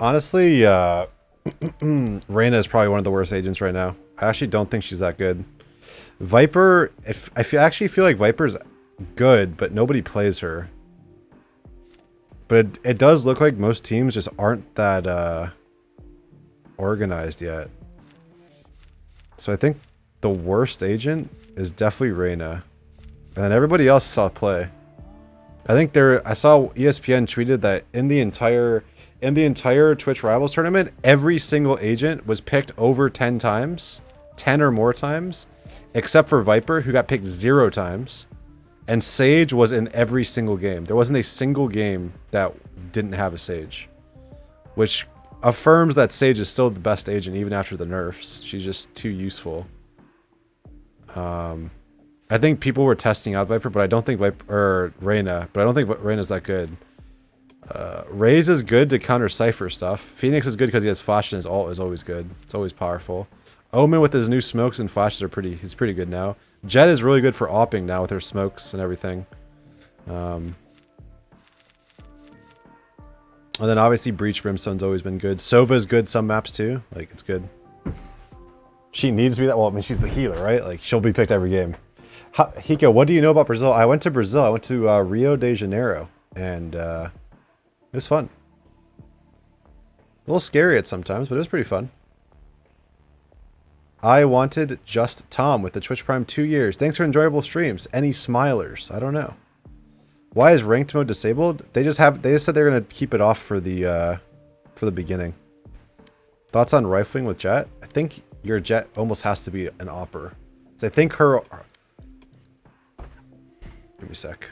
Honestly, Reyna is probably one of the worst agents right now. I actually don't think she's that good. Viper, if actually feel like Viper's good, but nobody plays her. But it does look like most teams just aren't that organized yet. So I think the worst agent is definitely Reyna. And then everybody else saw play. I think I saw ESPN tweeted that in the entire Twitch Rivals tournament, every single agent was picked over 10 times, 10 or more times, except for Viper, who got picked 0 times. And Sage was in every single game. There wasn't a single game that didn't have a Sage, which affirms that Sage is still the best agent even after the nerfs. She's just too useful. I think people were testing out Viper, but I don't think Reyna, but I don't think Reyna's that good. Raze is good to counter Cypher stuff. Phoenix is good because he has flash and his ult is always good. It's always powerful. Omen with his new smokes and flashes he's pretty good now. Jet is really good for opping now with her smokes and everything. And then obviously Breach Brimstone's always been good. Sova's good some maps too. Like, it's good. She needs to be that. Well, I mean, she's the healer, right? Like, she'll be picked every game. HIKO, what do you know about Brazil? I went to Brazil. I went to Rio de Janeiro, and it was fun. A little scary at sometimes, but it was pretty fun. I wanted just Tom with the Twitch Prime 2 years. Thanks for enjoyable streams. Any smilers? I don't know. Why is ranked mode disabled? They just said they're gonna keep it off for the beginning. Thoughts on rifling with Jet? I think your Jet almost has to be an opper. So I think her. Give me a sec.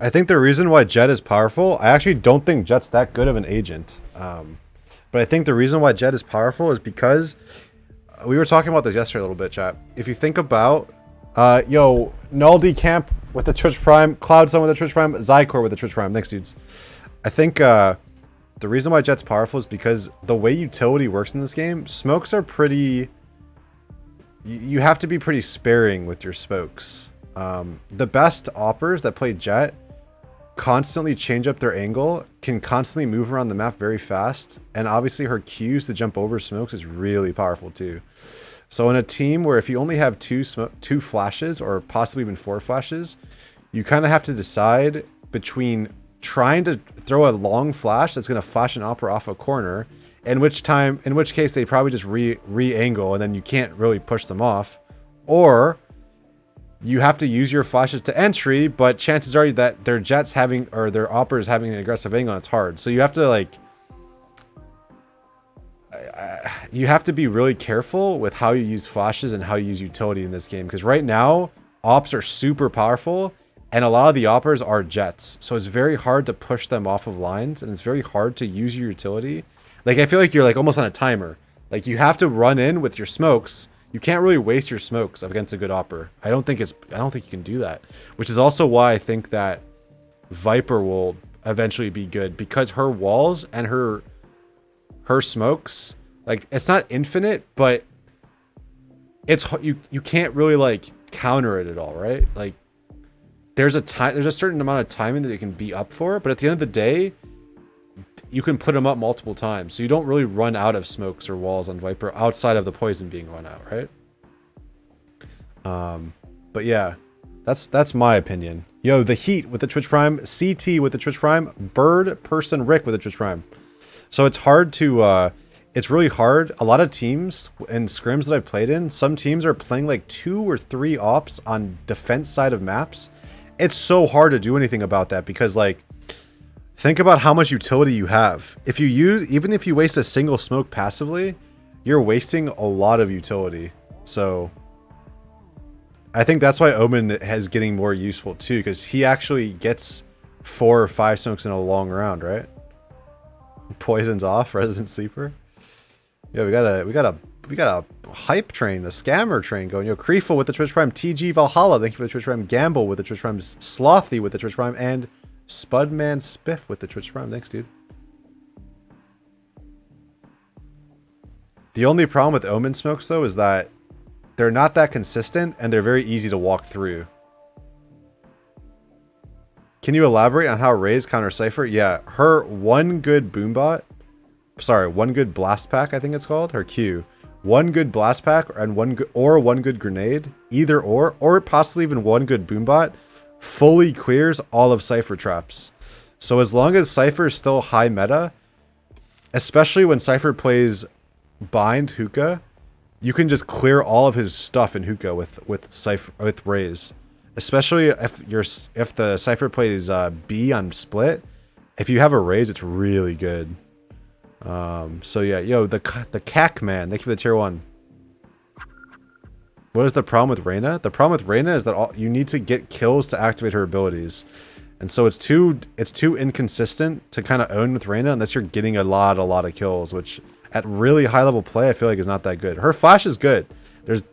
I think the reason why Jet is powerful, I actually don't think Jet's that good of an agent. But I think the reason why Jet is powerful is because we were talking about this yesterday a little bit, chat. If you think about, Naldi Camp with the Twitch Prime, Cloudstone with the Twitch Prime, Zykor with the Twitch Prime. Thanks, dudes. I think the reason why Jet's powerful is because the way utility works in this game, smokes are pretty. You have to be pretty sparing with your smokes. The best oppers that play Jet constantly change up their angle, can constantly move around the map very fast, and obviously her Qs to jump over smokes is really powerful too. So in a team where if you only have two flashes or possibly even 4 flashes, you kind of have to decide between trying to throw a long flash that's going to flash an opera off a corner, in which case they probably just re-angle and then you can't really push them off, or you have to use your flashes to entry, but chances are that their Jet's having, or their operas having an aggressive angle, and it's hard. So you have to you have to be really careful with how you use flashes and how you use utility in this game. Because right now, ops are super powerful, and a lot of the operas are Jets. So it's very hard to push them off of lines, and it's very hard to use your utility. Like, I feel like you're like almost on a timer. Like, you have to run in with your smokes. You can't really waste your smokes against a good opper. I don't think you can do that. Which is also why I think that Viper will eventually be good, because her walls and her smokes, like, it's not infinite, but it's you can't really like counter it at all, right? Like, there's a certain amount of timing that it can be up for, but at the end of the day, you can put them up multiple times, so you don't really run out of smokes or walls on Viper outside of the poison being run out, right? But yeah, that's my opinion. Yo, the Heat with the Twitch Prime, CT with the Twitch Prime, Bird Person Rick with the Twitch Prime. So it's hard to, it's really hard. A lot of teams in scrims that I've played in, some teams are playing like 2 or 3 ops on defense side of maps. It's so hard to do anything about that, because like, think about how much utility you have. Even if you waste a single smoke passively, you're wasting a lot of utility. So I think that's why Omen is getting more useful too, because he actually gets 4 or 5 smokes in a long round, right? Poison's off, Resident Sleeper. Yeah, we got a a hype train, a scammer train going. Yo, Creeful with the Twitch Prime, TG Valhalla, thank you for the Twitch Prime, Gamble with the Twitch Prime, Slothy with the Twitch Prime, and Spudman Spiff with the Twitch Prime. Thanks, dude. The only problem with Omen smokes though is that they're not that consistent and they're very easy to walk through. Can you elaborate on how Raze counter Cypher? Yeah, her one good boombot, sorry, one good blast pack, I think it's called, her Q. One good blast pack and one good grenade, either or possibly even one good boombot, fully clears all of Cypher traps. So as long as Cypher is still high meta, especially when Cypher plays bind hookah, you can just clear all of his stuff in hookah with Raze. Especially if the Cypher plays B on split, if you have a Raze, it's really good. So yeah, yo, the CAC man, thank you for the tier 1. What is the problem with Reyna? The problem with Reyna is that you need to get kills to activate her abilities, and so it's too inconsistent to kind of own with Reyna unless you're getting a lot of kills, which at really high level play I feel like is not that good. Her flash is good.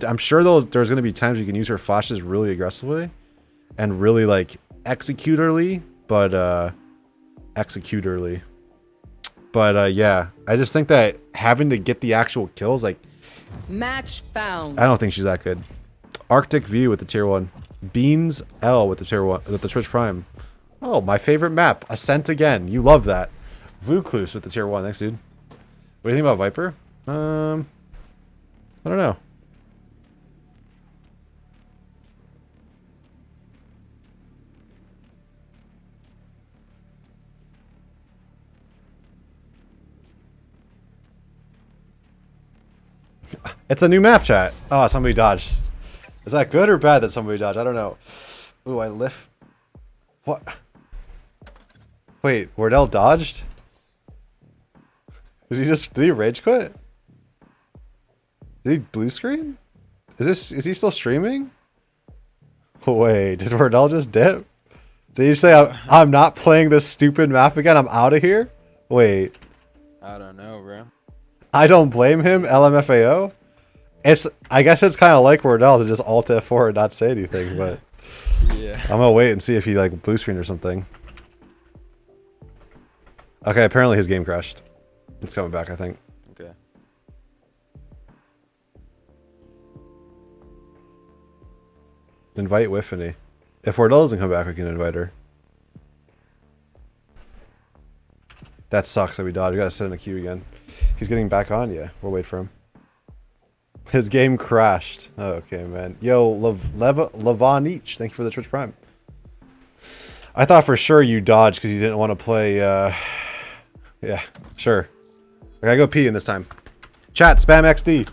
I'm sure there's going to be times you can use her flashes really aggressively and really like executorly, but yeah, I just think that having to get the actual kills, like, match found. I don't think she's that good. Arctic View with the tier 1. Beans L with the tier 1 with the Twitch Prime. Oh, my favorite map, Ascent again. You love that. Vuclus with the tier 1. Thanks, dude. What do you think about Viper? I don't know. It's a new map, chat. Oh, somebody dodged. Is that good or bad that somebody dodged? I don't know. Ooh, I lift. What? Wait, Wardell dodged? Did he rage quit? Did he blue screen? Is he still streaming? Wait, did Wardell just dip? Did he say I'm not playing this stupid map again? I'm out of here? Wait. I don't know, bro. I don't blame him, LMFAO. I guess it's kind of like Wardell to just alt F4 and not say anything, but Yeah. I'm gonna wait and see if he like blue screen or something. Okay, apparently his game crashed. It's coming back, I think. Okay. Invite Whiffany. If Wardell doesn't come back, we can invite her. That sucks that we dodged. We gotta sit in a queue again. He's getting back on? Yeah, we'll wait for him. His game crashed. Oh, okay, man. Yo, Levon each. Thank you for the Twitch Prime. I thought for sure you dodged because you didn't want to play. Yeah, sure. I gotta go pee in this time. Chat, spam XD.